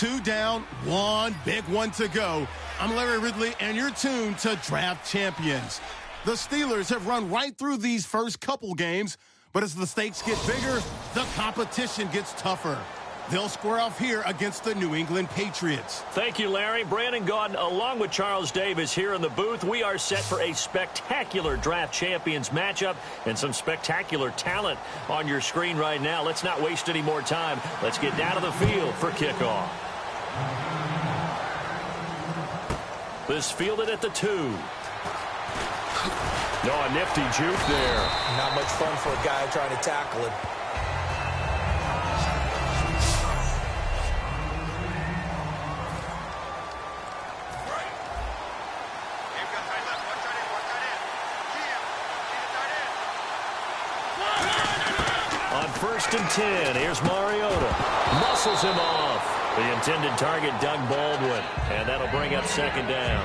2 down, 1 big one to go. I'm Larry Ridley, and you're tuned to Draft Champions. The Steelers have run right through these first couple games, but as the stakes get bigger, the competition gets tougher. They'll square off here against the New England Patriots. Thank you, Larry. Brandon Gaudin, along with Charles Davis here in the booth. We are set for a spectacular Draft Champions matchup and some spectacular talent on your screen right now. Let's not waste any more time. Let's get down to the field for kickoff. This fielded at the 2. No, a nifty juke there. Not much fun for a guy trying to tackle it. On 1st and 10, here's Mariota. Muscles him off. The intended target, Doug Baldwin. And that'll bring up 2nd down.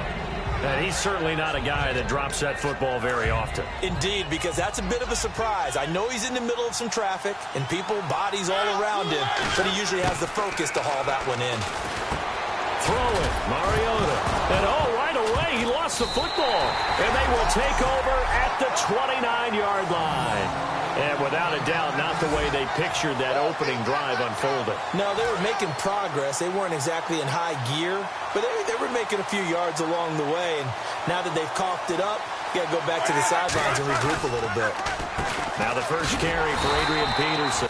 And he's certainly not a guy that drops that football very often. Indeed, because that's a bit of a surprise. I know he's in the middle of some traffic and people, bodies all around him, but he usually has the focus to haul that one in. Throwing, Mariota. And right away, he lost the football. And they will take over at the 29-yard line. And without a doubt, not the way they pictured that opening drive unfolding. No, they were making progress. They weren't exactly in high gear, but they were making a few yards along the way. And now that they've coughed it up, you got to go back to the sidelines and regroup a little bit. Now the first carry for Adrian Peterson.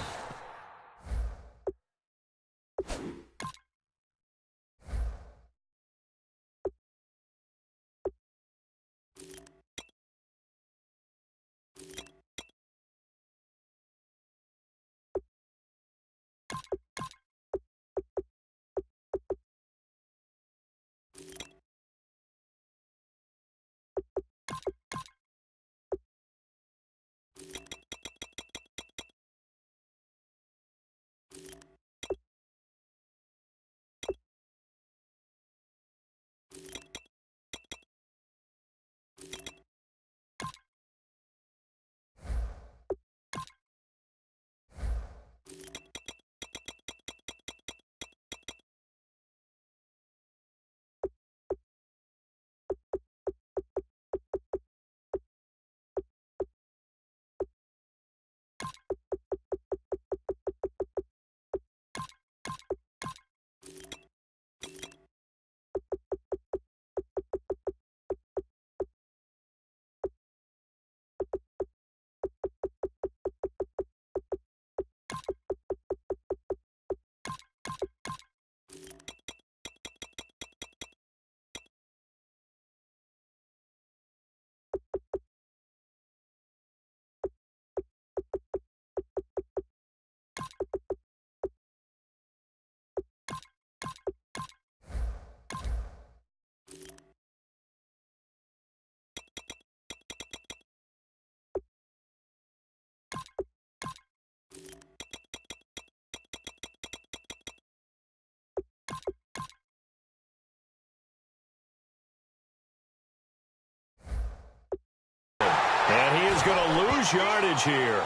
And he is going to lose yardage here.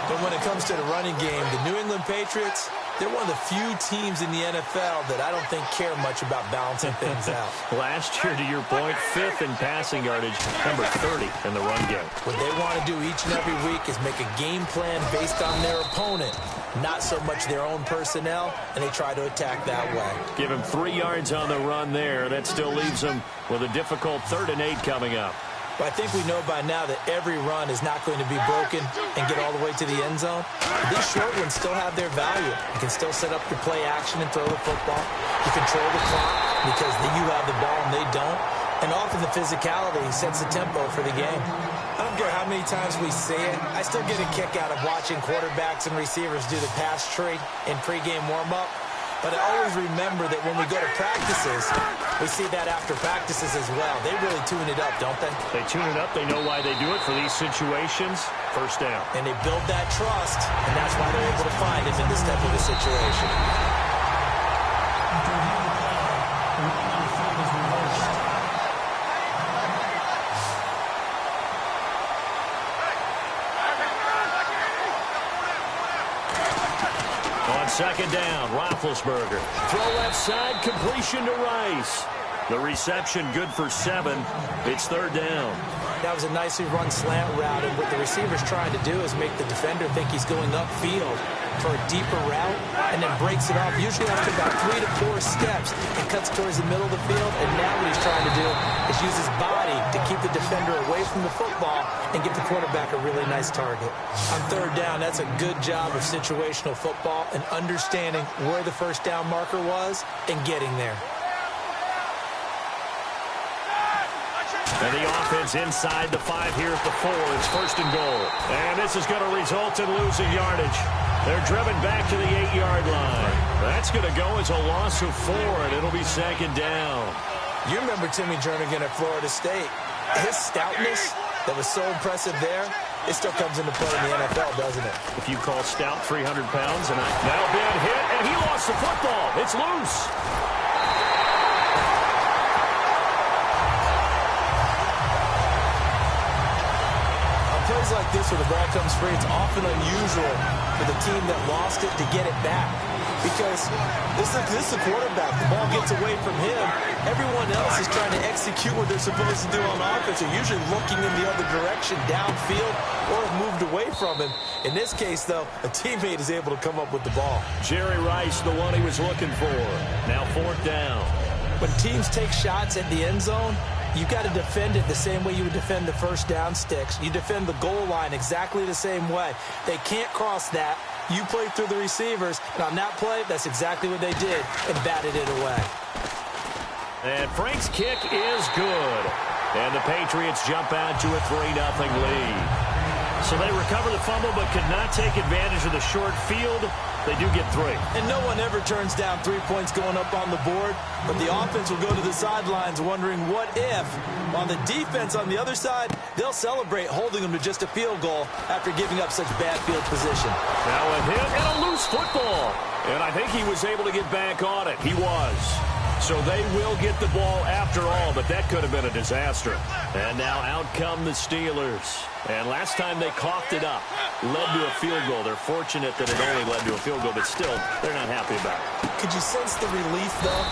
But when it comes to the running game, the New England Patriots, they're one of the few teams in the NFL that I don't think care much about balancing things out. Last year, to your point, 5th in passing yardage, number 30 in the run game. What they want to do each and every week is make a game plan based on their opponent, not so much their own personnel, and they try to attack that way. Give him 3 yards on the run there. That still leaves him with a difficult 3rd and 8 coming up. But I think we know by now that every run is not going to be broken and get all the way to the end zone. But these short ones still have their value. You can still set up your play action and throw the football. You control the clock because you have the ball and they don't. And often the physicality sets the tempo for the game. I don't care how many times we see it. I still get a kick out of watching quarterbacks and receivers do the pass tree in pregame warm-up. But I always remember that when we go to practices, we see that after practices as well. They really tune it up, don't they? They tune it up. They know why they do it for these situations. 1st down. And they build that trust, and that's why they're able to find him in this type of a situation. On second down, Roethlisberger. Throw left side, completion to Rice. The reception good for 7. It's third down. That was a nicely run slant route, and what the receiver's trying to do is make the defender think he's going upfield for a deeper route, and then breaks it off, usually after about 3 to 4 steps, and cuts towards the middle of the field. And now what he's trying to do is use his body to keep the defender away from the football and get the quarterback a really nice target. On third down, that's a good job of situational football and understanding where the first down marker was and getting there. And the offense inside the 5 here at the 4. It's first and goal. And this is going to result in losing yardage. They're driven back to the 8-yard line. That's going to go as a loss of 4, and it'll be second down. You remember Timmy Jernigan at Florida State. His stoutness that was so impressive there, it still comes into play in the NFL, doesn't it? If you call stout 300 pounds, and now bad hit, and he lost the football. It's loose. Plays like this where the ball comes free, it's often unusual for the team that lost it to get it back. Because this is the quarterback. The ball gets away from him. Everyone else is trying to execute what they're supposed to do on offense. They're usually looking in the other direction, downfield, or have moved away from him. In this case, though, a teammate is able to come up with the ball. Jerry Rice, the one he was looking for. Now fourth down. When teams take shots at the end zone, you got to defend it the same way you would defend the first down sticks. You defend the goal line exactly the same way. They can't cross that. You play through the receivers, and on that play, that's exactly what they did, and batted it away. And Frank's kick is good. And the Patriots jump out to a 3-0 lead. So they recover the fumble but could not take advantage of the short field. They do get 3. And no one ever turns down 3 points going up on the board, but the offense will go to the sidelines wondering what if. On the defense on the other side, they'll celebrate holding them to just a field goal after giving up such bad field position. Now a hit and a loose football. And I think he was able to get back on it. He was. So they will get the ball after all, but that could have been a disaster. And now out come the Steelers. And last time they coughed it up, led to a field goal. They're fortunate that it only led to a field goal, but still, they're not happy about it. Could you sense the relief, though,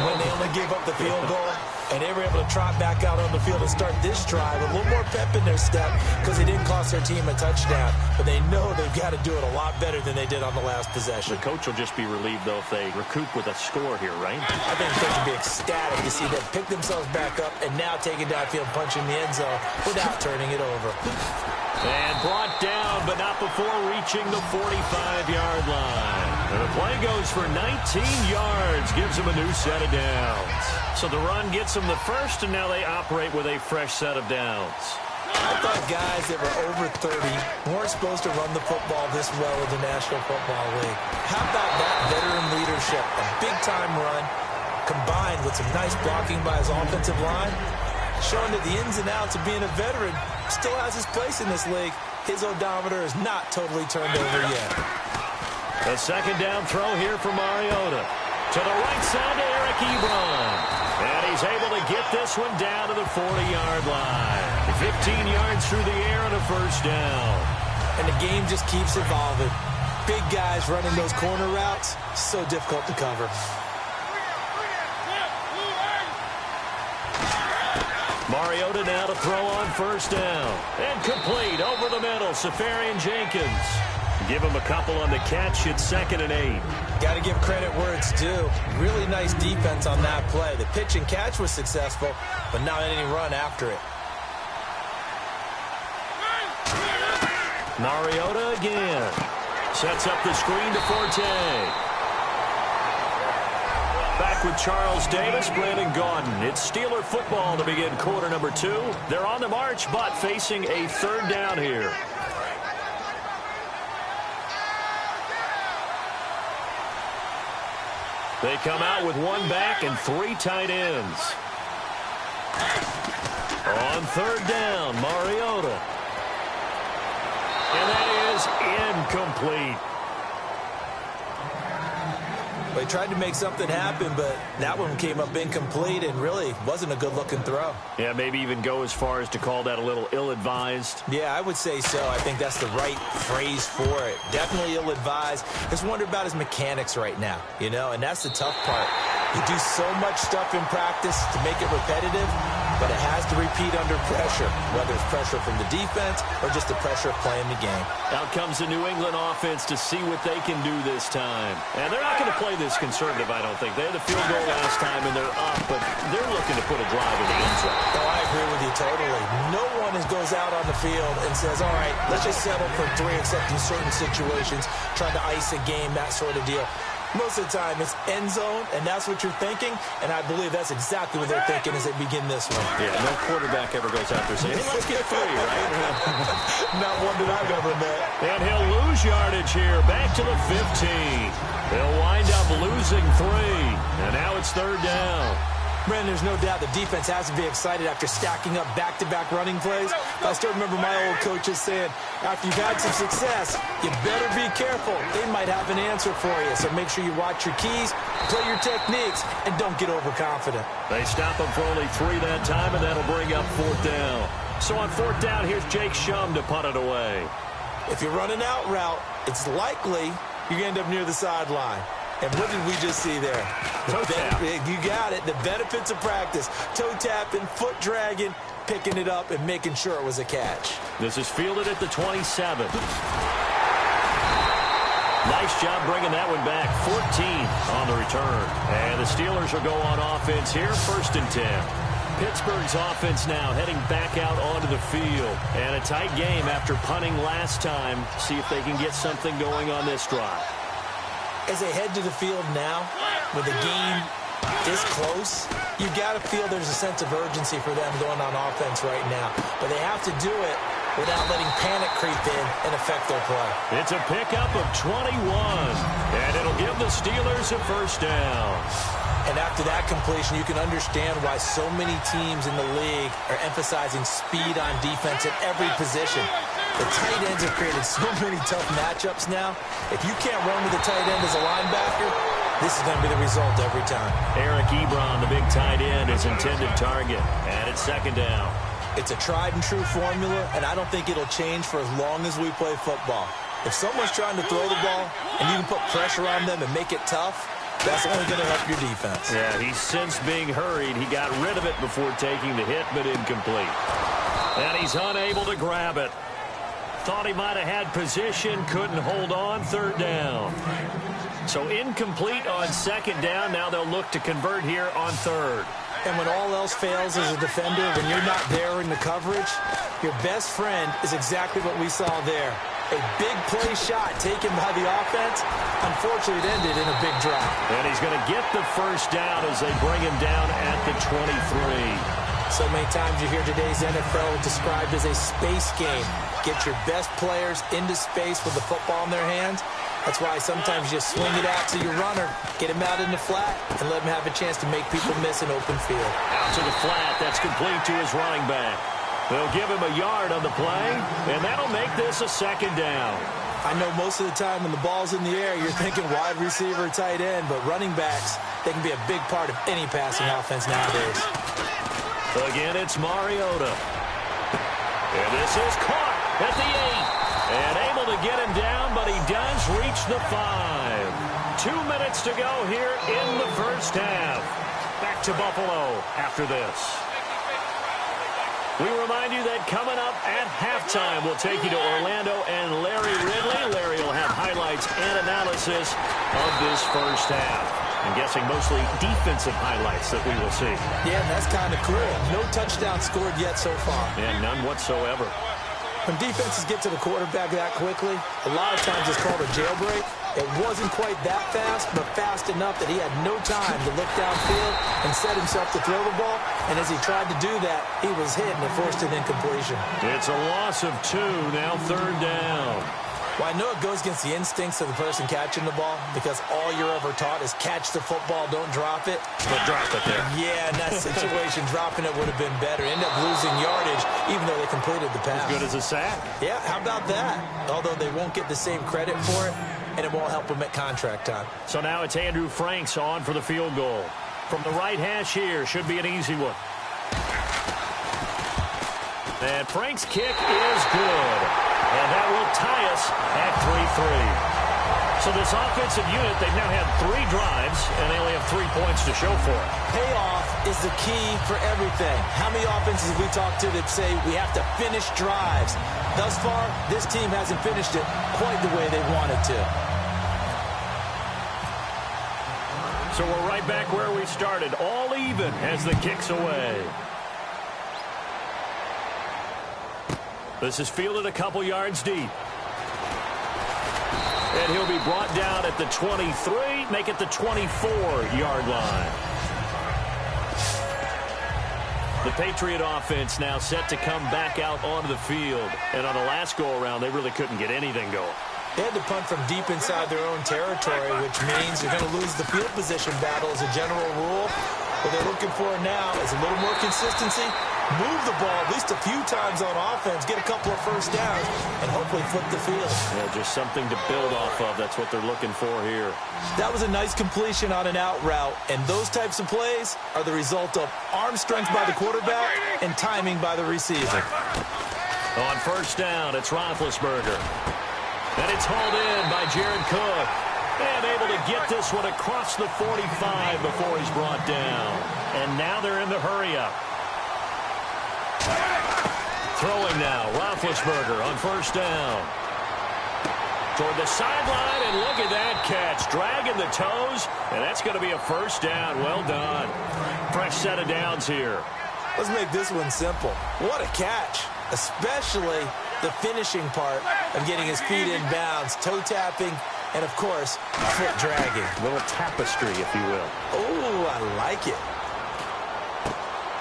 when they only gave up the field goal? And they were able to trot back out on the field and start this drive with a little more pep in their step because they didn't cost their team a touchdown. But they know they've got to do it a lot better than they did on the last possession. The coach will just be relieved, though, if they recoup with a score here, right? I think the coach will be ecstatic to see them pick themselves back up and now take it downfield, punching the end zone without turning it over. And brought down, but not before reaching the 45-yard line. And the play goes for 19 yards, gives them a new set of downs. So the run gets them the first, and now they operate with a fresh set of downs. I thought guys that were over 30 weren't supposed to run the football this well in the National Football League. How about that veteran leadership? A big-time run combined with some nice blocking by his offensive line, showing that the ins and outs of being a veteran still has his place in this league. His odometer is not totally turned over yet. The second down throw here for Mariota. To the right side to Eric Ebron. And he's able to get this one down to the 40-yard line. 15 yards through the air and a first down. And the game just keeps evolving. Big guys running those corner routes, so difficult to cover. Mariota now to throw on first down. And complete over the middle. Safarian Jenkins. Give him a couple on the catch. It's 2nd and 8. Got to give credit where it's due. Really nice defense on that play. The pitch and catch was successful, but not any run after it. Mariota again. Sets up the screen to Forte. Back with Charles Davis, Brandon Gaudin. It's Steeler football to begin quarter number 2. They're on the march, but facing a third down here. They come out with 1 back and 3 tight ends. On third down, Mariota. And that is incomplete. Well, he tried to make something happen, but that one came up incomplete and really wasn't a good-looking throw. Yeah, maybe even go as far as to call that a little ill-advised. Yeah, I would say so. I think that's the right phrase for it. Definitely ill-advised. Just wonder about his mechanics right now, you know, and that's the tough part. You do so much stuff in practice to make it repetitive, but it has to repeat under pressure, whether it's pressure from the defense or just the pressure of playing the game. Out comes the New England offense to see what they can do this time. And they're not going to play this conservative, I don't think. They had the field goal last time, and they're up, but they're looking to put a drive in the end zone. Oh, I agree with you totally. No one goes out on the field and says, all right, let's just settle for 3, except in certain situations, trying to ice a game, that sort of deal. Most of the time, it's end zone, and that's what you're thinking, and I believe that's exactly what they're thinking as they begin this one. Yeah, no quarterback ever goes out there saying, hey, let's get 3, right? Not one that I've ever met. And he'll lose yardage here, back to the 15. They'll wind up losing 3, and now it's 3rd down. Brandon, there's no doubt the defense has to be excited after stacking up back-to-back running plays. I still remember my old coaches saying, after you've had some success, you better be careful. They might have an answer for you, so make sure you watch your keys, play your techniques, and don't get overconfident. They stop them for only 3 that time, and that'll bring up 4th down. So on 4th down, here's Jake Shum to punt it away. If you're running out route, it's likely you're going to end up near the sideline. And what did we just see there? Toe tap. You got it. The benefits of practice. Toe tapping, foot dragging, picking it up, and making sure it was a catch. This is fielded at the 27. Nice job bringing that one back. 14 on the return. And the Steelers will go on offense here, 1st and 10. Pittsburgh's offense now heading back out onto the field. And a tight game after punting last time. See if they can get something going on this drive. As they head to the field now, with the game this close, you got to feel there's a sense of urgency for them going on offense right now. But they have to do it without letting panic creep in and affect their play. It's a pickup of 21, and it'll give the Steelers a 1st down. And after that completion, you can understand why so many teams in the league are emphasizing speed on defense at every position. The tight ends have created so many tough matchups now. If you can't run with a tight end as a linebacker, this is going to be the result every time. Eric Ebron, the big tight end, is intended target. And it's 2nd down. It's a tried-and-true formula, and I don't think it'll change for as long as we play football. If someone's trying to throw the ball and you can put pressure on them and make it tough, that's only going to help your defense. Yeah, he's since being hurried. He got rid of it before taking the hit, but incomplete. And he's unable to grab it. Thought he might have had position, couldn't hold on, 3rd down. So incomplete on 2nd down. Now they'll look to convert here on 3rd. And when all else fails as a defender, when you're not there in the coverage, your best friend is exactly what we saw there. A big play shot taken by the offense. Unfortunately, it ended in a big drop. And he's going to get the 1st down as they bring him down at the 23. So many times you hear today's NFL described as a space game. Get your best players into space with the football in their hands. That's why sometimes you just swing it out to your runner, get him out in the flat, and let him have a chance to make people miss an open field. Out to the flat. That's complete to his running back. They'll give him a yard on the play, and that'll make this a 2nd down. I know most of the time when the ball's in the air, you're thinking wide receiver, tight end, but running backs, they can be a big part of any passing offense nowadays. Again, it's Mariota. And this is caught at the 8. And able to get him down, but he does reach the 5. 2 minutes to go here in the 1st half. Back to Buffalo after this. We remind you that coming up at halftime, we'll take you to Orlando and Larry Ridley. Larry will have highlights and analysis of this 1st half. I'm guessing mostly defensive highlights that we will see. Yeah, that's kind of cool. No touchdown scored yet so far. And none whatsoever. When defenses get to the quarterback that quickly, a lot of times it's called a jailbreak. It wasn't quite that fast, but fast enough that he had no time to look downfield and set himself to throw the ball. And as he tried to do that, he was hit and it forced an incompletion. It's a loss of 2, now 3rd down. Well, I know it goes against the instincts of the person catching the ball because all you're ever taught is catch the football, don't drop it. But drop it there. Yeah, in that situation, dropping it would have been better. End up losing yardage, even though they completed the pass. As good as a sack. Yeah, how about that? Although they won't get the same credit for it, and it won't help them at contract time. So now it's Andrew Franks on for the field goal. From the right hash here, should be an easy one. And Frank's kick is good. And that will tie us at 3-3. So this offensive unit, they've now had 3 drives, and they only have 3 points to show for it. Payoff is the key for everything. How many offenses have we talked to that say we have to finish drives? Thus far, this team hasn't finished it quite the way they wanted to. So we're right back where we started, all even as the kick's away. This is fielded a couple yards deep. And he'll be brought down at the 23, make it the 24-yard line. The Patriot offense now set to come back out onto the field. And on the last go-around, they really couldn't get anything going. They had to punt from deep inside their own territory, which means you're going to lose the field position battle as a general rule. What they're looking for now is a little more consistency, move the ball at least a few times on offense, get a couple of first downs, and hopefully flip the field. Yeah, just something to build off of. That's what they're looking for here. That was a nice completion on an out route, and those types of plays are the result of arm strength by the quarterback and timing by the receiver. On first down, it's Roethlisberger. And it's hauled in by Jared Cook. And able to get this one across the 45 before he's brought down. And now they're in the hurry-up. Throwing now, Roethlisberger on first down. Toward the sideline, and look at that catch. Dragging the toes, and that's going to be a first down. Well done. Fresh set of downs here. Let's make this one simple. What a catch, especially the finishing part of getting his feet in bounds, toe tapping, and, of course, foot dragging. A little tapestry, if you will. Oh, I like it.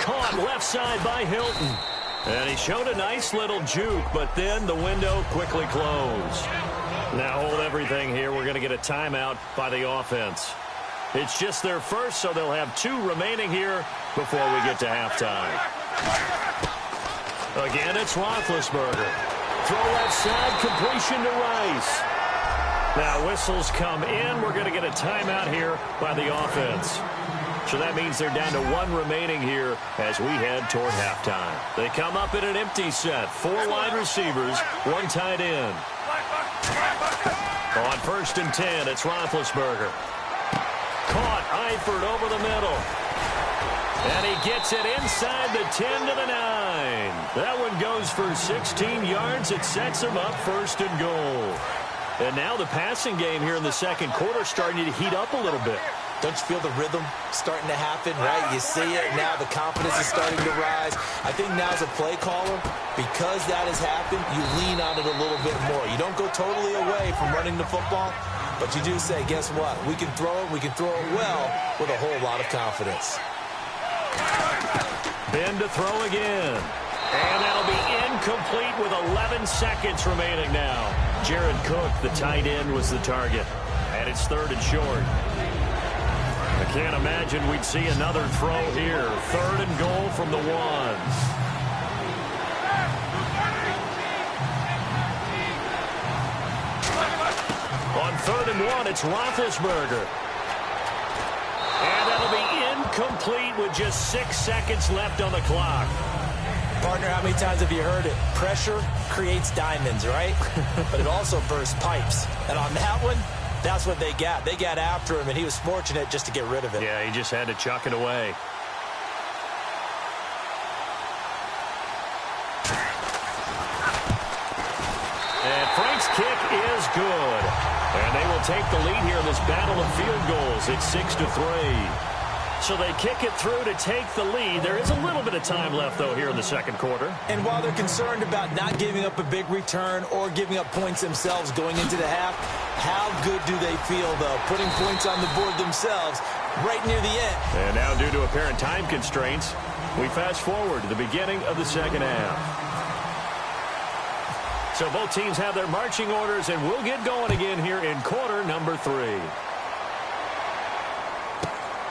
Caught left side by Hilton. And he showed a nice little juke, but then the window quickly closed. Now hold everything here. We're going to get a timeout by the offense. It's just their first, so they'll have 2 remaining here before we get to halftime. Again, it's Roethlisberger. Throw left side, completion to Rice. Now whistles come in. We're going to get a timeout here by the offense. So that means they're down to 1 remaining here as we head toward halftime. They come up in an empty set. 4 wide receivers, 1 tight end. On first and 10, it's Roethlisberger. Caught, Eifert over the middle. And he gets it inside the 10 to the 9. That one goes for 16 yards. It sets him up first and goal. And now the passing game here in the second quarter starting to heat up a little bit. Don't you feel the rhythm starting to happen, right? You see it now. The confidence is starting to rise. I think now as a play caller, because that has happened, you lean on it a little bit more. You don't go totally away from running the football, but you do say, guess what? We can throw it. We can throw it well with a whole lot of confidence. Ben to throw again. And that'll be incomplete with 11 seconds remaining now. Jared Cook, the tight end, was the target. And it's 3rd and short. I can't imagine we'd see another throw here. 3rd and goal from the 1. On 3rd and 1, it's Roethlisberger. And that'll be incomplete with just 6 seconds left on the clock. Partner, how many times have you heard it? Pressure creates diamonds, right? But it also bursts pipes. And on that one, that's what they got. They got after him, and he was fortunate just to get rid of it. Yeah, he just had to chuck it away. And Frank's kick is good. And they will take the lead here in this battle of field goals. It's 6-3. So they kick it through to take the lead. There is a little bit of time left, though, here in the second quarter. And while they're concerned about not giving up a big return or giving up points themselves going into the half, how good do they feel, though, putting points on the board themselves right near the end? And now, due to apparent time constraints, we fast forward to the beginning of the second half. So both teams have their marching orders, and we'll get going again here in quarter number 3.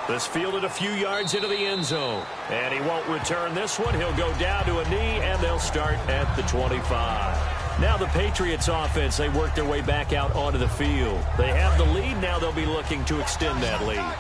This fielded a few yards into the end zone. And he won't return this one. He'll go down to a knee, and they'll start at the 25. Now the Patriots offense, they work their way back out onto the field. They have the lead. Now they'll be looking to extend that lead.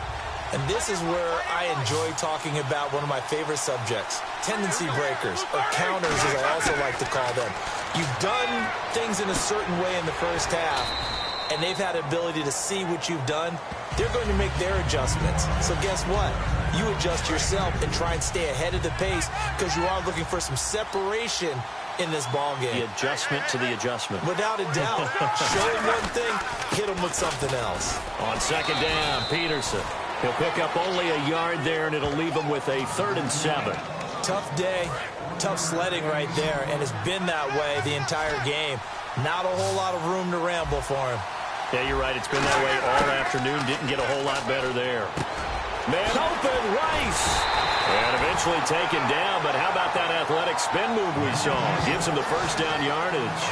And this is where I enjoy talking about one of my favorite subjects, tendency breakers, or counters as I also like to call them. You've done things in a certain way in the first half, and they've had the ability to see what you've done. They're going to make their adjustments. So guess what? You adjust yourself and try and stay ahead of the pace because you are looking for some separation in this ball game. The adjustment to the adjustment. Without a doubt. Show him one thing, hit him with something else. On second down, Peterson. He'll pick up only a yard there, and it'll leave him with a 3rd and 7. Tough day, tough sledding right there, and it's been that way the entire game. Not a whole lot of room to ramble for him. Yeah, you're right. It's been that way all afternoon. Didn't get a whole lot better there. Man open, Rice. And eventually taken down, but how about that athletic spin move we saw? Gives him the first down yardage.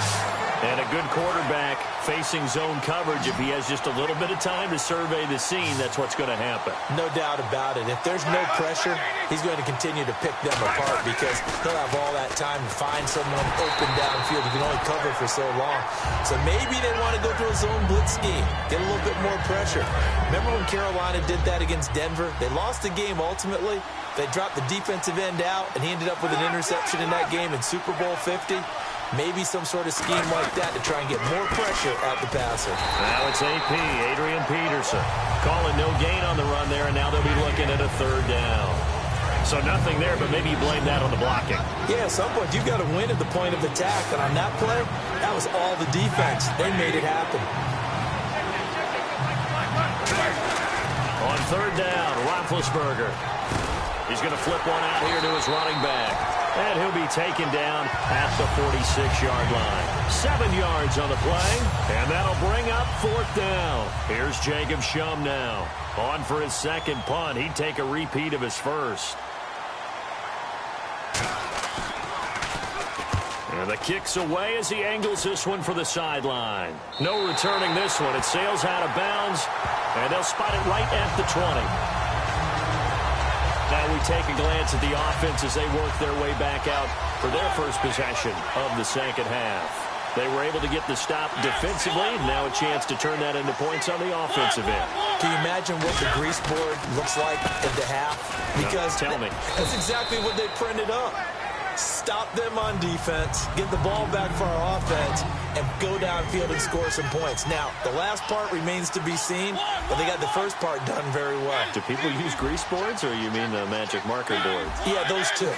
And a good quarterback facing zone coverage. If he has just a little bit of time to survey the scene, that's what's going to happen. No doubt about it. If there's no pressure, he's going to continue to pick them apart because he'll have all that time to find someone open downfield. You can only cover for so long. So maybe they want to go to a zone blitz scheme, get a little bit more pressure. Remember when Carolina did that against Denver? They lost the game ultimately. They dropped the defensive end out, and he ended up with an interception in that game in Super Bowl 50. Maybe some sort of scheme like that to try and get more pressure at the passer. Now it's AP, Adrian Peterson. Calling no gain on the run there, and now they'll be looking at a 3rd down. So nothing there, but maybe you blame that on the blocking. Yeah, at some point you've got to win at the point of attack, and on that play, that was all the defense. They made it happen. On 3rd down, Roethlisberger. He's going to flip one out here to his running back. And he'll be taken down at the 46-yard line. 7 yards on the play, and that'll bring up 4th down. Here's Jacob Shum now. On for his 2nd punt. He'd take a repeat of his first. And the kick's away as he angles this one for the sideline. No returning this one. It sails out of bounds, and they'll spot it right at the 20. Now we take a glance at the offense as they work their way back out for their first possession of the second half. They were able to get the stop defensively. Now a chance to turn that into points on the offensive end. Can you imagine what the grease board looks like at the half? Because tell me. That's exactly what they printed up. Stop them on defense, get the ball back for our offense, and go downfield and score some points. Now, the last part remains to be seen, but they got the first part done very well. Do people use grease boards, or you mean the magic marker boards? Yeah, those two.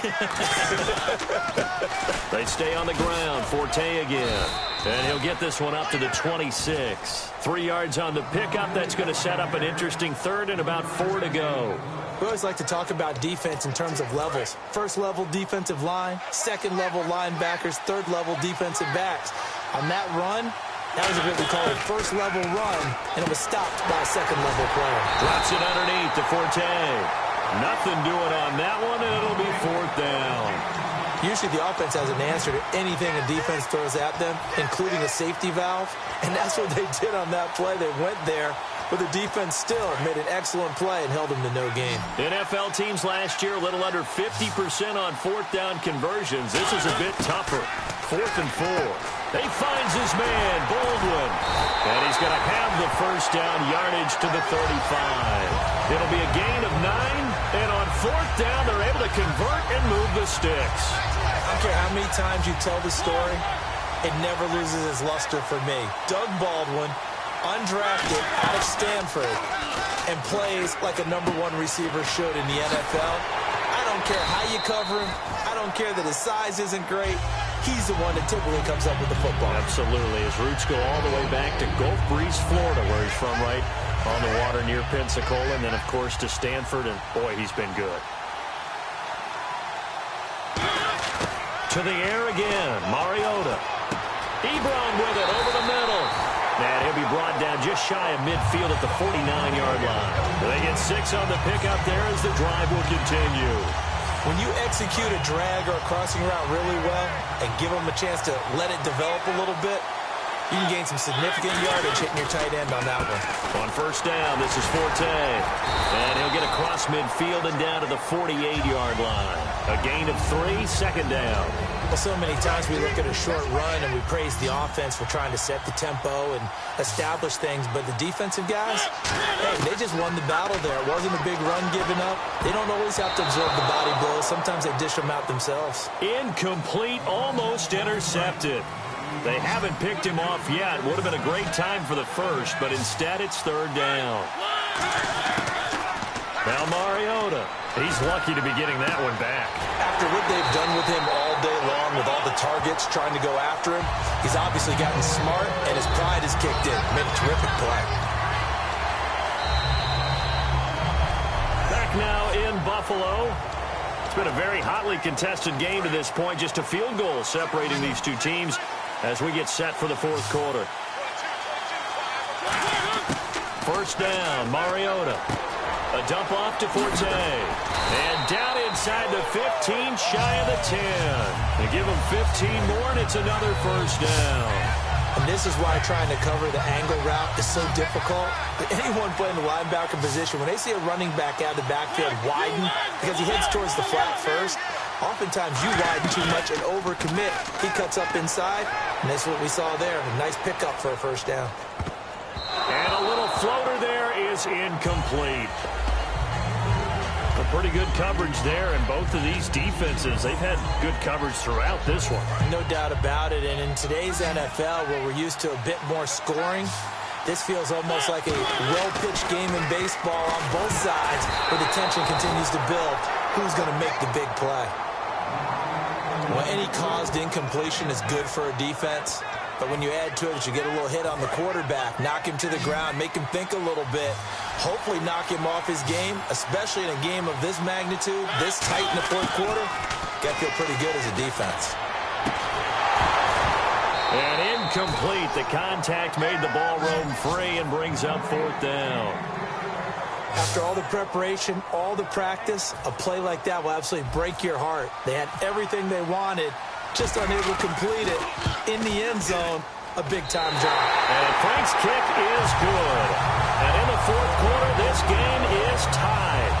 They stay on the ground. Forte again. And he'll get this one up to the 26. 3 yards on the pickup. That's going to set up an interesting 3rd and about 4 to go. We always like to talk about defense in terms of levels. First level defensive line, second level linebackers, third level defensive backs. On that run, that was what we call a first level run, and it was stopped by a second level player. Drops it underneath to Forte. Nothing doing on that one, and it'll be 4th down. Usually the offense has an answer to anything a defense throws at them, including a safety valve, and that's what they did on that play. They went there. But the defense still made an excellent play and held them to no gain. NFL teams last year a little under 50% on 4th down conversions. This is a bit tougher. 4th and 4. He finds his man, Baldwin. And he's going to have the first down yardage to the 35. It'll be a gain of 9. And on 4th down, they're able to convert and move the sticks. I don't care how many times you tell the story, it never loses its luster for me. Doug Baldwin, undrafted out of Stanford, and plays like a #1 receiver should in the NFL. I don't care how you cover him. I don't care that his size isn't great. He's the one that typically comes up with the football. Absolutely. His roots go all the way back to Gulf Breeze, Florida, where he's from, right on the water near Pensacola, and then, of course, to Stanford, and, boy, he's been good. To the air again, Mariota. Ebron with it over the middle. And he'll be brought down just shy of midfield at the 49-yard line. They get 6 on the pickup there as the drive will continue. When you execute a drag or a crossing route really well and give them a chance to let it develop a little bit, you can gain some significant yardage hitting your tight end on that one. On first down, this is Forte. And he'll get across midfield and down to the 48-yard line. A gain of 3, second down. Well, so many times we look at a short run and we praise the offense for trying to set the tempo and establish things, but the defensive guys, hey, they just won the battle there. It wasn't a big run given up. They don't always have to absorb the body blows. Sometimes they dish them out themselves. Incomplete, almost intercepted. They haven't picked him off yet. Would have been a great time for the first, but instead it's third down. Now Mariota. He's lucky to be getting that one back. After what they've done with him all day long with all the targets trying to go after him, he's obviously gotten smart and his pride has kicked in. Made a terrific play. Back now in Buffalo. It's been a very hotly contested game to this point. Just a field goal separating these two teams as we get set for the fourth quarter. First down, Mariota. A dump off to Forte. And down inside the 15, shy of the 10. They give him 15 more, and it's another first down. And this is why trying to cover the angle route is so difficult. Anyone playing the linebacker position, when they see a running back out of the backfield widen because he heads towards the flat first, oftentimes you widen too much and overcommit. He cuts up inside, and that's what we saw there. A nice pickup for a first down. And a little floater there is incomplete. A pretty good coverage there, and both of these defenses, they've had good coverage throughout this one. No doubt about it, and in today's NFL, where we're used to a bit more scoring, this feels almost like a well-pitched game in baseball on both sides, where the tension continues to build. Who's going to make the big play? Well, any caused incompletion is good for a defense. But when you add to it, you get a little hit on the quarterback, knock him to the ground, make him think a little bit, hopefully knock him off his game, especially in a game of this magnitude, this tight in the fourth quarter. Got to feel pretty good as a defense. And incomplete. The contact made the ball roam free and brings up fourth down. After all the preparation, all the practice, a play like that will absolutely break your heart. They had everything they wanted, just unable to complete it. In the end zone, a big-time drop. And Frank's kick is good. And in the fourth quarter, this game is tied.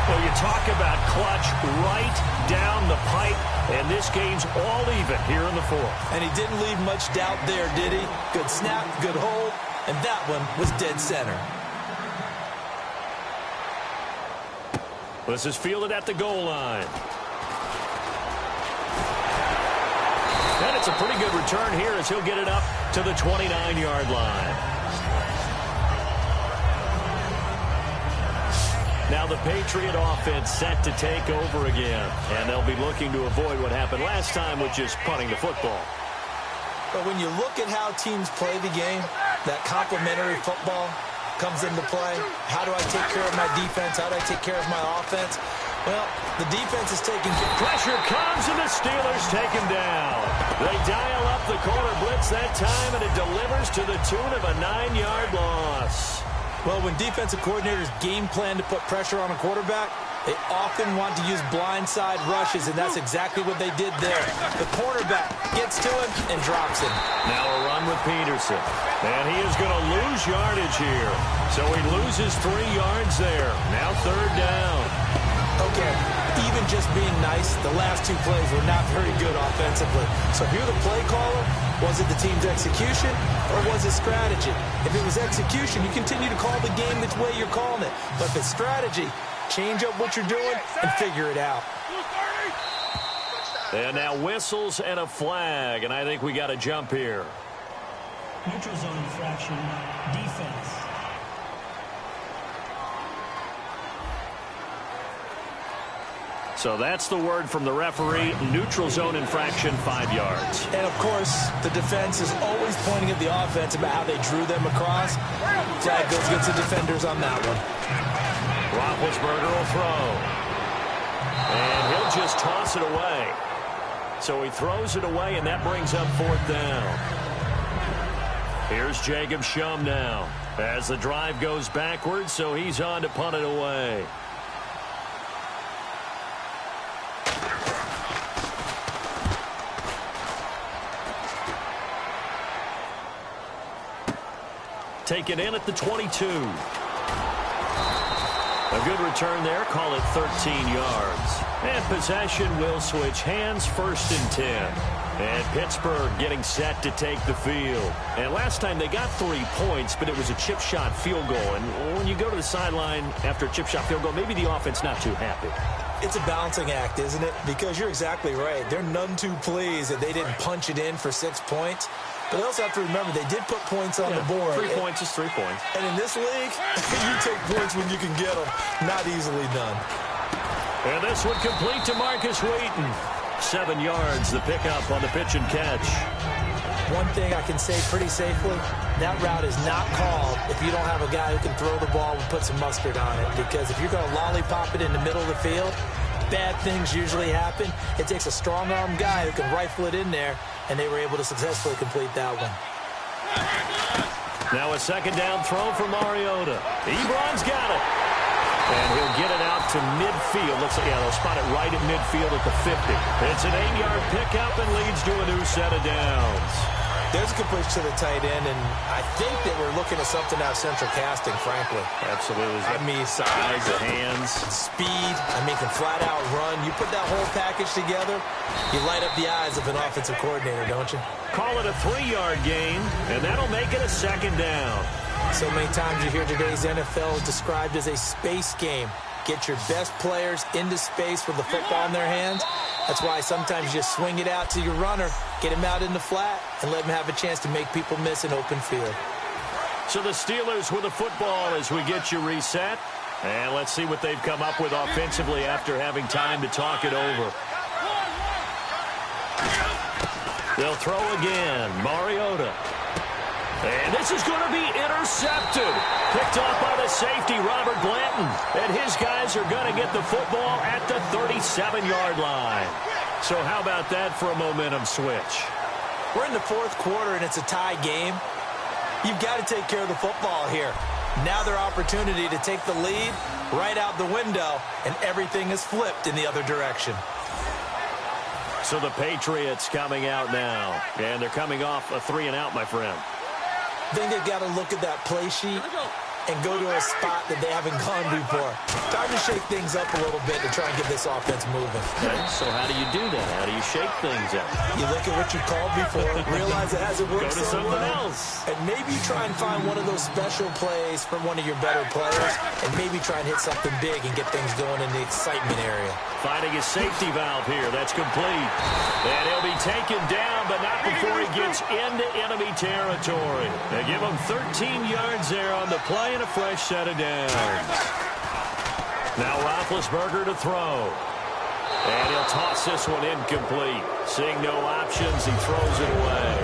Well, you talk about clutch right down the pipe, and this game's all even here in the fourth. And he didn't leave much doubt there, did he? Good snap, good hold, and that one was dead center. This is fielded at the goal line. And it's a pretty good return here as he'll get it up to the 29-yard line. Now the Patriot offense set to take over again. And they'll be looking to avoid what happened last time, which is punting the football. But when you look at how teams play the game, that complementary football comes into play. How do I take care of my defense? How do I take care of my offense? Well, the defense is taking... Pressure comes, and the Steelers take him down. They dial up the corner blitz that time, and it delivers to the tune of a 9-yard loss. Well, when defensive coordinators game plan to put pressure on a quarterback, they often want to use blindside rushes, and that's exactly what they did there. The cornerback gets to him and drops him. Now a run with Peterson. And he is going to lose yardage here. So he loses 3 yards there. Now third down. Okay, even just being nice, the last 2 plays were not very good offensively. So if you're the play caller, was it the team's execution or was it strategy? If it was execution, you continue to call the game the way you're calling it. But if it's strategy, change up what you're doing and figure it out. And now whistles and a flag, and I think we got a jump here. Neutral zone infraction, defense. So that's the word from the referee. Neutral zone infraction, 5 yards. And, of course, the defense is always pointing at the offense about how they drew them across. Flag goes against the defenders on that one. Roethlisberger will throw. And he'll just toss it away. So he throws it away, and that brings up fourth down. Here's Jacob Shum now as the drive goes backwards, so he's on to punt it away. taken in at the 22. A good return there. Call it 13 yards. And possession will switch hands, 1st and 10. And Pittsburgh getting set to take the field. And last time they got 3 points, but it was a chip shot field goal. And when you go to the sideline after a chip shot field goal, maybe the offense not too happy. It's a balancing act, isn't it? Because you're exactly right. They're none too pleased that they didn't punch it in for 6 points. But they also have to remember they did put points on the board. 3 points is 3 points. And in this league, you take points when you can get them. Not easily done. And this one complete to Marcus Wheaton. 7 yards, the pickup on the pitch and catch. One thing I can say pretty safely, that route is not called if you don't have a guy who can throw the ball and put some mustard on it. Because if you're going to lollipop it in the middle of the field, bad things usually happen. It takes a strong-arm guy who can rifle it in there, and they were able to successfully complete that one. Now a 2nd down throw for Mariota. Ebron's got it. And he'll get it out to midfield. Looks like, yeah, they'll spot it right at midfield at the 50. It's an 8-yard pickup and leads to a new set of downs. There's a completion to the tight end, and I think that we're looking at something out of central casting, frankly. Absolutely. I mean, size, the hands. Speed. I mean, can flat out run. You put that whole package together, you light up the eyes of an offensive coordinator, don't you? Call it a 3-yard gain, and that'll make it a 2nd down. So many times you hear today's NFL described as a space game. Get your best players into space with the football in their hands. That's why sometimes you just swing it out to your runner, get him out in the flat, and let him have a chance to make people miss an open field. So the Steelers with the football as we get you reset. And let's see what they've come up with offensively after having time to talk it over. They'll throw again. Mariota. And this is going to be intercepted. Picked off by the safety, Robert Blanton. And his guys are going to get the football at the 37-yard line. So how about that for a momentum switch? We're in the 4th quarter, and it's a tie game. You've got to take care of the football here. Now their opportunity to take the lead right out the window, and everything is flipped in the other direction. So the Patriots coming out now. And they're coming off a 3-and-out, my friend. I think they've got to look at that play sheet and go to a spot that they haven't gone before. Time to shake things up a little bit to try and get this offense moving. Okay, so how do you do that? How do you shake things up? You look at what you called before, realize it hasn't worked so so something well, else. and maybe try and find one of those special plays from one of your better players, and maybe try and hit something big and get things going in the excitement area. Finding his safety valve here. That's complete. And he'll be taken down, but not before he gets into enemy territory. They give him 13 yards there on the play and a fresh set of downs. Now Roethlisberger to throw. And he'll toss this one incomplete. Seeing no options, he throws it away.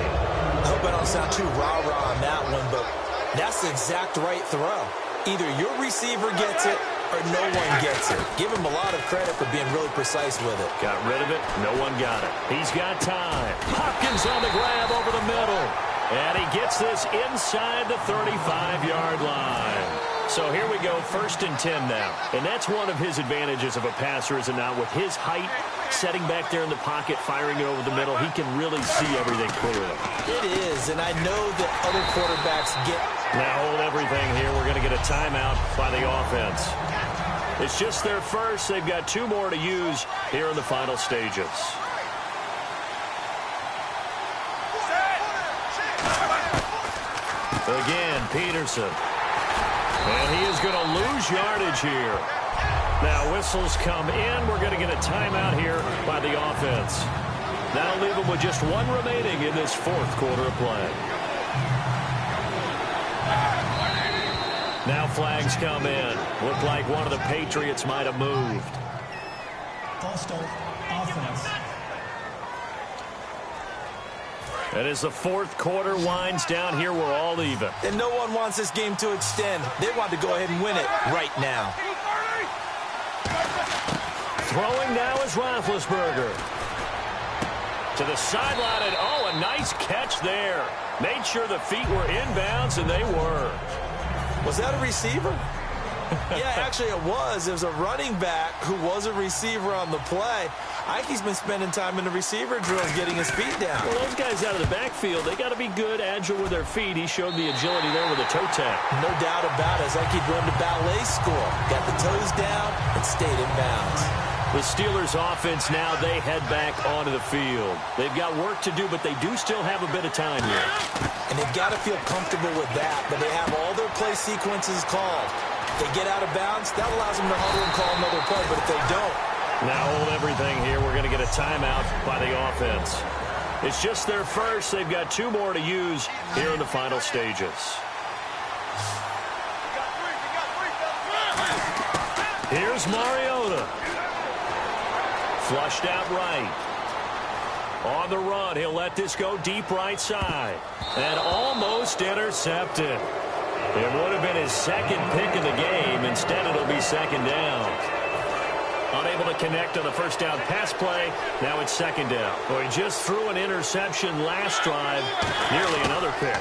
I hope I don't sound too rah-rah on that one, but that's the exact right throw. Either your receiver gets it or no one gets it. Give him a lot of credit for being really precise with it. Got rid of it. No one got it. He's got time. Hopkins on the grab over the middle. And he gets this inside the 35-yard line. So here we go, 1st and 10 now. And that's one of his advantages of a passer, is it not? With his height, setting back there in the pocket, firing it over the middle, he can really see everything clearly. It is, and I know that other quarterbacks get... Now hold everything here. We're going to get a timeout by the offense. It's just their first. They've got 2 more to use here in the final stages. Again, Peterson. And he is going to lose yardage here. Now whistles come in. We're going to get a timeout here by the offense. That'll leave them with just 1 remaining in this 4th quarter of play. Now flags come in. Looked like one of the Patriots might have moved. False start, offense. And as the 4th quarter winds down here, we're all even. And no one wants this game to extend. They want to go ahead and win it right now. Throwing now is Roethlisberger. To the sideline, and oh, a nice catch there. Made sure the feet were inbounds, and they were. Was that a receiver? Yeah, actually it was. It was a running back who was a receiver on the play. I think he's been spending time in the receiver drills getting his feet down. Well, those guys out of the backfield, they got to be good, agile with their feet. He showed the agility there with a toe tap. No doubt about it. It's like he'd run the ballet school. Got the toes down and stayed in bounds. The Steelers offense now, they head back onto the field. They've got work to do, but they do still have a bit of time here. And they've got to feel comfortable with that, but they have all their play sequences called. If they get out of bounds, that allows them to huddle and call another play, but if they don't. Now hold everything here. We're going to get a timeout by the offense. It's just their first. They've got 2 more to use here in the final stages. Here's Mariota. Flushed out right. On the run, he'll let this go deep right side. And almost intercepted. It would have been his second pick of the game. Instead, it'll be second down. Unable to connect on the first down pass play. Now it's second down. Well, he just threw an interception last drive. Nearly another pick.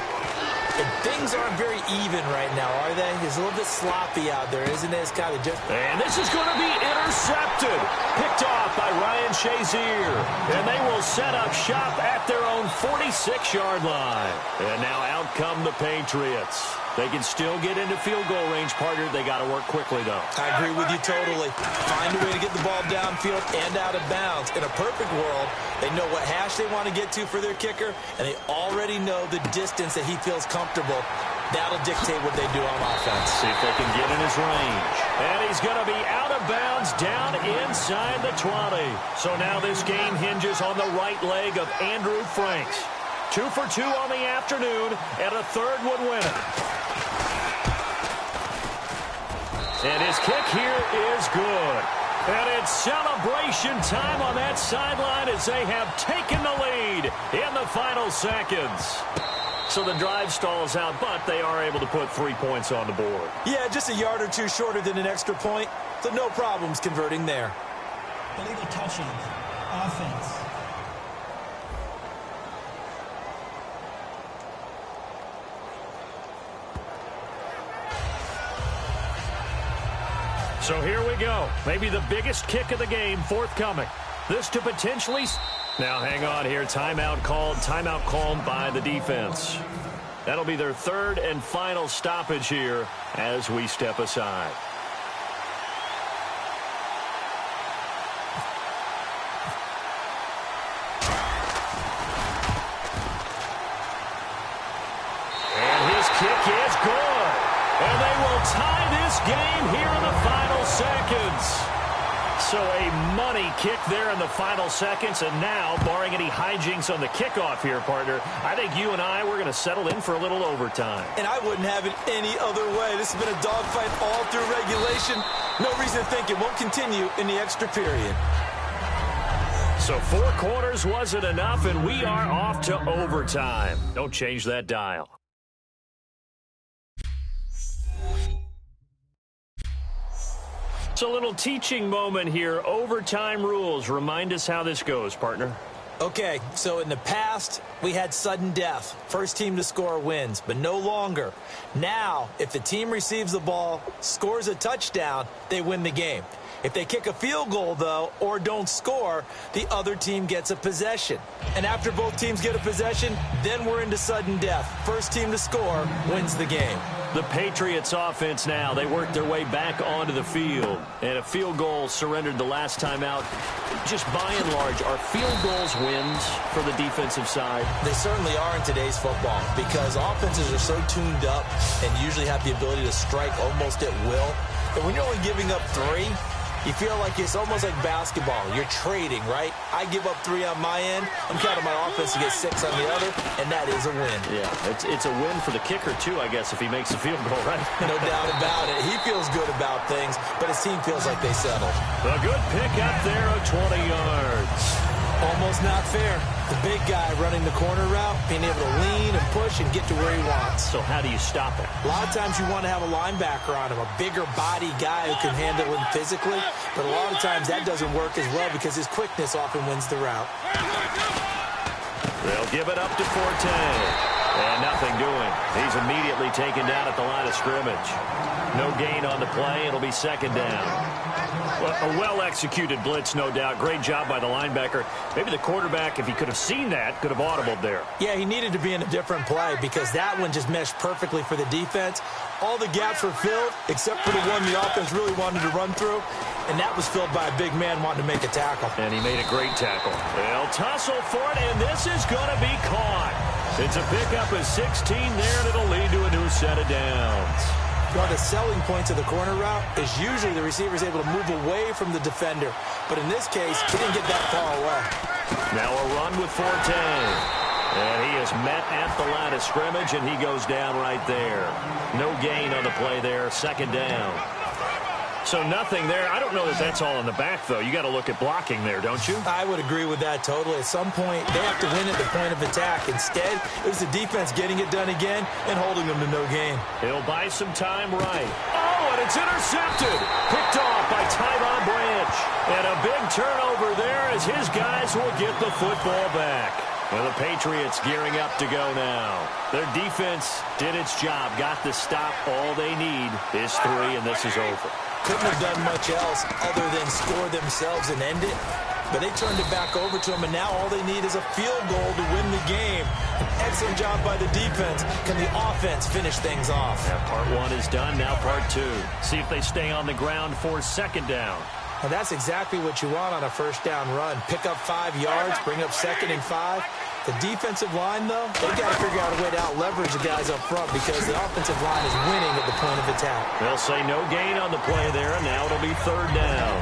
And things aren't very even right now, are they? It's a little bit sloppy out there, isn't it? It's kind of just... And this is going to be intercepted. Picked off by Ryan Shazier. And they will set up shop at their own 46-yard line. And now out come the Patriots. They can still get into field goal range, partner. They got to work quickly, though. I agree with you totally. Find a way to get the ball downfield and out of bounds. In a perfect world, they know what hash they want to get to for their kicker, and they already know the distance that he feels comfortable. That'll dictate what they do on offense. See if they can get in his range. And he's going to be out of bounds down inside the 20. So now this game hinges on the right leg of Andrew Franks. 2 for 2 on the afternoon, and a third would win it. And his kick here is good. And it's celebration time on that sideline as they have taken the lead in the final seconds. So the drive stalls out, but they are able to put 3 points on the board. Yeah, just a yard or two shorter than an extra point, so no problems converting there. Illegal touching. Offense. So here we go. Maybe the biggest kick of the game forthcoming. This to potentially... Now hang on here. Timeout called by the defense. That'll be their third and final stoppage here as we step aside. And his kick is good. And they will tie this game here in the final seconds. So a money kick there in the final seconds. And now, barring any hijinks on the kickoff here, partner, I think you and I, we're going to settle in for a little overtime. And I wouldn't have it any other way. This has been a dogfight all through regulation. No reason to think it won't continue in the extra period. So 4 quarters wasn't enough, and we are off to overtime. Don't change that dial. It's a little teaching moment here. Overtime rules. Remind us how this goes, partner. Okay, so in the past, we had sudden death. First team to score wins, but no longer. Now, if the team receives the ball, scores a touchdown, they win the game. If they kick a field goal, though, or don't score, the other team gets a possession. And after both teams get a possession, then we're into sudden death. First team to score wins the game. The Patriots offense now, they work their way back onto the field. And a field goal surrendered the last time out. Just by and large, are field goals wins for the defensive side? They certainly are in today's football because offenses are so tuned up and usually have the ability to strike almost at will. And when you're only giving up 3, you feel like it's almost like basketball. You're trading, right? I give up 3 on my end. I'm counting my offense to get 6 on the other, and that is a win. Yeah, it's a win for the kicker, too, I guess, if he makes a field goal, right? No doubt about it. He feels good about things, but his team feels like they settled. A good pick up there of 20 yards. Almost not fair. The big guy running the corner route, being able to lean and push and get to where he wants. So how do you stop it? A lot of times you want to have a linebacker on him, a bigger body guy who can handle him physically. But a lot of times that doesn't work as well because his quickness often wins the route. They'll give it up to Forte. And nothing doing. He's immediately taken down at the line of scrimmage. No gain on the play. It'll be second down. A well-executed blitz, no doubt. Great job by the linebacker. Maybe the quarterback, if he could have seen that, could have audibled there. Yeah, he needed to be in a different play because that one just meshed perfectly for the defense. All the gaps were filled except for the one the offense really wanted to run through, and that was filled by a big man wanting to make a tackle. And he made a great tackle. They'll tussle for it, and this is going to be caught. It's a pickup of 16 there, and it'll lead to a new set of downs. One of the selling points of the corner route is usually the receiver is able to move away from the defender. But in this case, he didn't get that far away. Now a run with Forte. And he is met at the line of scrimmage, and he goes down right there. No gain on the play there. Second down. So nothing there. I don't know that that's all in the back, though. You got to look at blocking there, don't you? I would agree with that totally. At some point, they have to win at the point of attack. Instead, it was the defense getting it done again and holding them to no gain. He'll buy some time right. Oh, and it's intercepted. Picked off by Tyvon Branch. And a big turnover there as his guys will get the football back. Well, the Patriots gearing up to go now. Their defense did its job, got the stop. All they need is 3, and this is over. Couldn't have done much else other than score themselves and end it. But they turned it back over to them, and now all they need is a field goal to win the game. An excellent job by the defense. Can the offense finish things off? Yeah, part 1 is done, now part 2. See if they stay on the ground for second down. And that's exactly what you want on a first down run. Pick up 5 yards, bring up 2nd and 5. The defensive line, though, they've got to figure out a way to out-leverage the guys up front because the offensive line is winning at the point of attack. They'll say no gain on the play there, and now it'll be third down.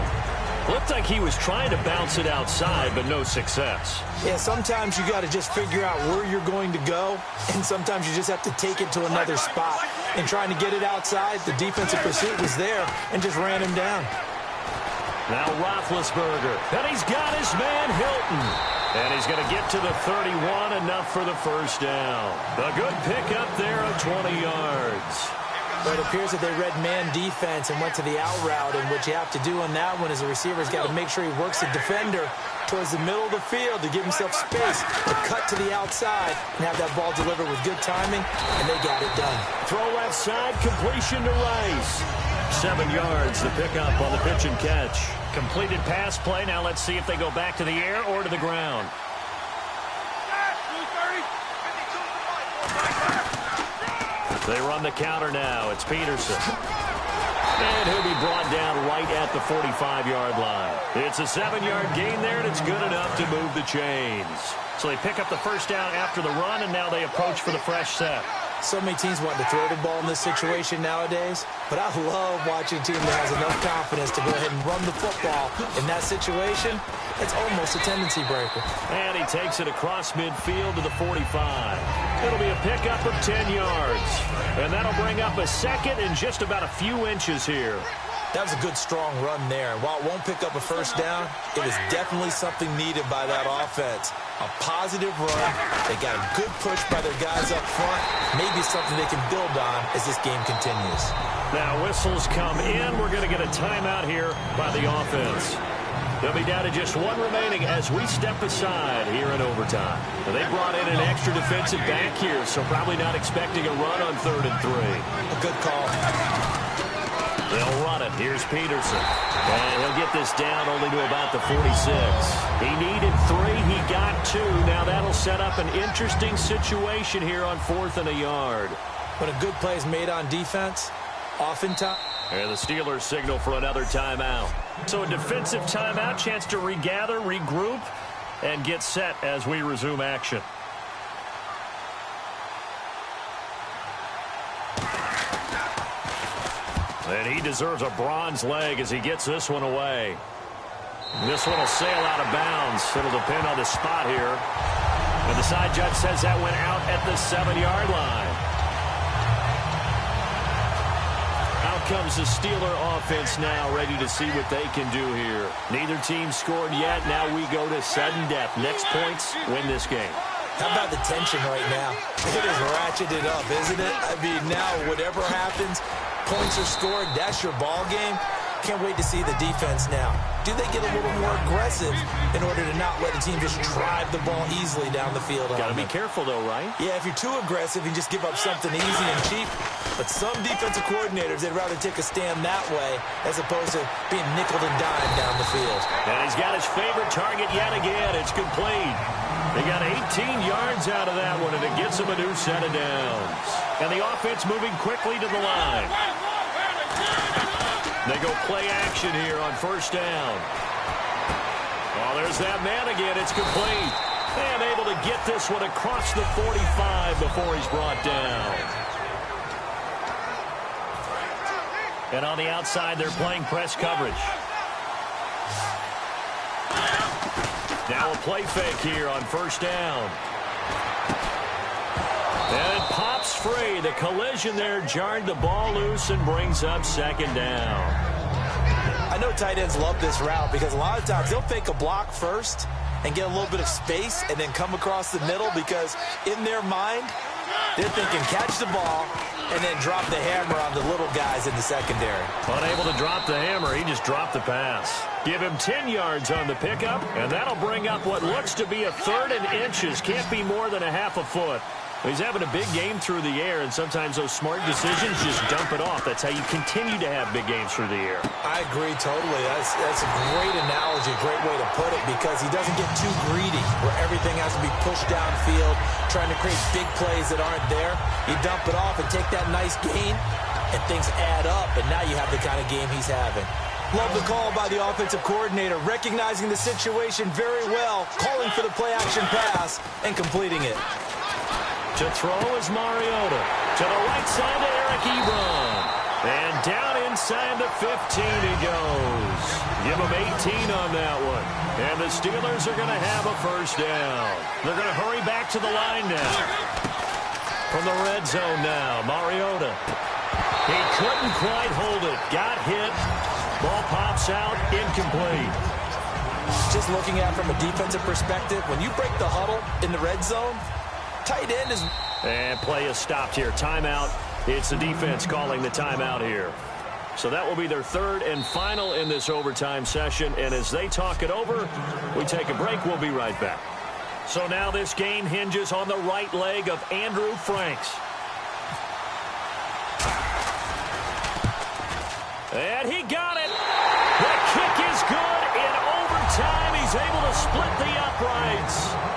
Looked like he was trying to bounce it outside, but no success. Yeah, sometimes you got to just figure out where you're going to go, and sometimes you just have to take it to another spot. And trying to get it outside, the defensive pursuit was there and just ran him down. Now Roethlisberger, and he's got his man Hilton. And he's going to get to the 31, enough for the first down. A good pickup there of 20 yards. But it appears that they read man defense and went to the out route, and what you have to do on that one is the receiver's got to make sure he works the defender towards the middle of the field to give himself space to cut to the outside and have that ball delivered with good timing, and they got it done. Throw left side, completion to Rice. 7 yards, the pickup on the pitch and catch. Completed pass play. Now let's see if they go back to the air or to the ground. They run the counter now. It's Peterson. And he'll be brought down right at the 45-yard line. It's a 7-yard gain there, and it's good enough to move the chains. So they pick up the first down after the run, and now they approach for the fresh set. So many teams want to throw the ball in this situation nowadays, but I love watching a team that has enough confidence to go ahead and run the football. In that situation, it's almost a tendency breaker. And he takes it across midfield to the 45. It'll be a pickup of 10 yards. And that'll bring up a second and just about a few inches here. That was a good, strong run there. While it won't pick up a first down, it was definitely something needed by that offense. A positive run. They got a good push by their guys up front. Maybe something they can build on as this game continues. Now whistles come in. We're going to get a timeout here by the offense. They'll be down to just 1 remaining as we step aside here in overtime. Now, they brought in an extra defensive back here, so probably not expecting a run on 3rd and 3. A good call. They'll run it. Here's Peterson. And he'll get this down only to about the 46. He needed 3. He got 2. Now that'll set up an interesting situation here on 4th and a yard. When a good play is made on defense, oftentimes... And the Steelers signal for another timeout. So a defensive timeout, chance to regather, regroup, and get set as we resume action. And he deserves a bronze leg as he gets this one away. This one will sail out of bounds. It'll depend on the spot here. And the side judge says that went out at the 7-yard line. Out comes the Steeler offense now, ready to see what they can do here. Neither team scored yet. Now we go to sudden death. Next points, win this game. How about the tension right now? It is ratcheted up, isn't it? I mean, now whatever happens, points are scored, that's your ball game. Can't wait to see the defense now. Do they get a little more aggressive in order to not let a team just drive the ball easily down the field? Got to be careful, though, right? Yeah, if you're too aggressive, you just give up something easy and cheap. But some defensive coordinators, they'd rather take a stand that way as opposed to being nickeled and dimed down the field. And he's got his favorite target yet again. It's complete. They got 18 yards out of that one, and it gets them a new set of downs. And the offense moving quickly to the line. They go play action here on first down. Oh, there's that man again. It's complete. And able to get this one across the 45 before he's brought down. And on the outside, they're playing press coverage. Now a play fake here on first down. And it pops free. The collision there jarred the ball loose and brings up second down. I know tight ends love this route because a lot of times they'll fake a block first and get a little bit of space and then come across the middle because in their mind, they're thinking catch the ball and then drop the hammer on the little guys in the secondary. Unable to drop the hammer, he just dropped the pass. Give him 10 yards on the pickup, and that'll bring up what looks to be a third and inches. Can't be more than a half a foot. He's having a big game through the air, and sometimes those smart decisions just dump it off. That's how you continue to have big games through the air. I agree totally. That's a great analogy, great way to put it, because he doesn't get too greedy where everything has to be pushed downfield, trying to create big plays that aren't there. You dump it off and take that nice gain, and things add up, and now you have the kind of game he's having. Love the call by the offensive coordinator, recognizing the situation very well, calling for the play-action pass, and completing it. To throw is Mariota. To the right side to Eric Ebron. And down inside the 15 he goes. Give him 18 on that one. And the Steelers are going to have a first down. They're going to hurry back to the line now. From the red zone now, Mariota. He couldn't quite hold it. Got hit. Ball pops out, incomplete. Just looking at it from a defensive perspective, when you break the huddle in the red zone, tight end is... And play is stopped here. Timeout. It's the defense calling the timeout here. So that will be their third and final in this overtime session. And as they talk it over, we take a break. We'll be right back. So now this game hinges on the right leg of Andrew Franks. And he got it. The kick is good. In overtime, he's able to split the uprights.